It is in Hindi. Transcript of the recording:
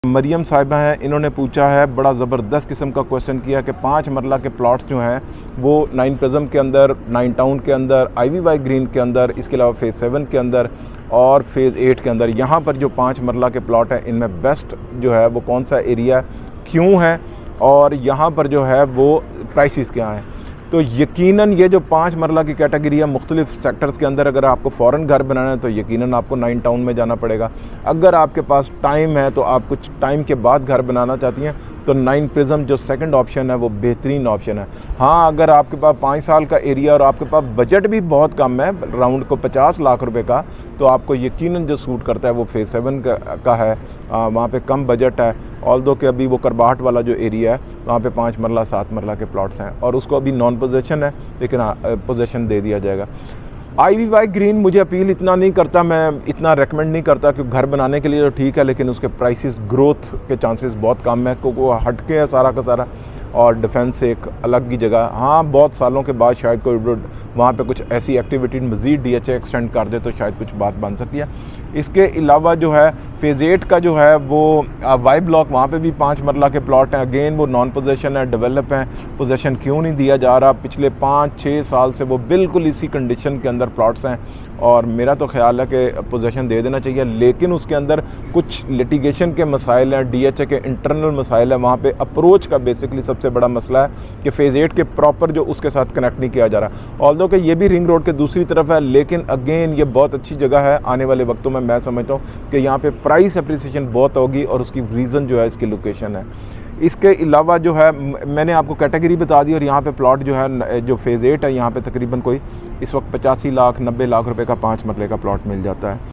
मरियम साहिबा हैं, इन्होंने पूछा है, बड़ा ज़बरदस्त किस्म का क्वेश्चन किया कि 5 मरला के प्लॉट्स जो हैं वो 9 प्रिज्म के अंदर, 9 टाउन के अंदर, IVY ग्रीन के अंदर, इसके अलावा फेज़ 7 के अंदर और फेज़ 8 के अंदर, यहाँ पर जो 5 मरला के प्लॉट हैं इनमें बेस्ट जो है वो कौन सा एरिया है, क्यों है और यहाँ पर जो है वो प्राइसेस क्या हैं। तो यकीनन ये जो 5 मरला की कैटेगरी है, मुख्तलिफ सेक्टर्स के अंदर अगर आपको फ़ौरन घर बनाना है तो यकीनन आपको 9 टाउन में जाना पड़ेगा। अगर आपके पास टाइम है तो आप कुछ टाइम के बाद घर बनाना चाहती हैं तो 9 प्रिज्म जो सेकंड ऑप्शन है वो बेहतरीन ऑप्शन है। हाँ, अगर आपके पास 5 साल का एरिया और आपके पास बजट भी बहुत कम है, राउंड को 50 लाख रुपए का, तो आपको यकीनन जो सूट करता है वो फेज़ 7 का है। वहाँ पे कम बजट है, ऑल्दो कि अभी वो करबाहट वाला जो एरिया है वहाँ पे 5 मरला 7 मरला के प्लॉट्स हैं और उसको अभी नॉन पोजेशन है, लेकिन पोजेशन दे दिया जाएगा। IVY ग्रीन मुझे अपील इतना नहीं करता, मैं इतना रेकमेंड नहीं करता कि घर बनाने के लिए तो ठीक है, लेकिन उसके प्राइसेस ग्रोथ के चांसेस बहुत कम है क्योंकि वो हटके है सारा का सारा और डिफेंस से एक अलग की जगह। हाँ, बहुत सालों के बाद शायद कोई वहाँ पे कुछ ऐसी एक्टिविटी मज़ीद DHA एक्सटेंड कर दे तो शायद कुछ बात बन सकती है। इसके अलावा जो है फेज़ 8 का जो है वो वाई ब्लॉक, वहाँ पे भी 5 मरला के प्लॉट हैं। अगेन वो नॉन पोजेशन है, डेवलप हैं, पोजेशन क्यों नहीं दिया जा रहा। पिछले 5-6 साल से वो बिल्कुल इसी कंडीशन के अंदर प्लॉट्स हैं और मेरा तो ख्याल है कि पोजेशन दे देना चाहिए, लेकिन उसके अंदर कुछ लिटिगेशन के मसाइल हैं, DHA के इंटरनल मसाइल हैं। वहाँ पे अप्रोच का बेसिकली सबसे बड़ा मसला है कि फेज़ 8 के प्रॉपर जो उसके साथ कनेक्ट नहीं किया जा रहा। ऑल्दो कि ये भी रिंग रोड के दूसरी तरफ है, लेकिन अगेन ये बहुत अच्छी जगह है। आने वाले वक्तों में मैं समझता हूँ कि यहाँ पे प्राइस अप्रिसिएशन बहुत होगी और उसकी रीज़न जो है इसकी लोकेशन है। इसके अलावा जो है मैंने आपको कैटेगरी बता दी और यहाँ पे प्लॉट जो है जो फेज़ 8 है यहाँ पे तकरीबन कोई इस वक्त 85 लाख 90 लाख रुपए का 5 मरले का प्लॉट मिल जाता है।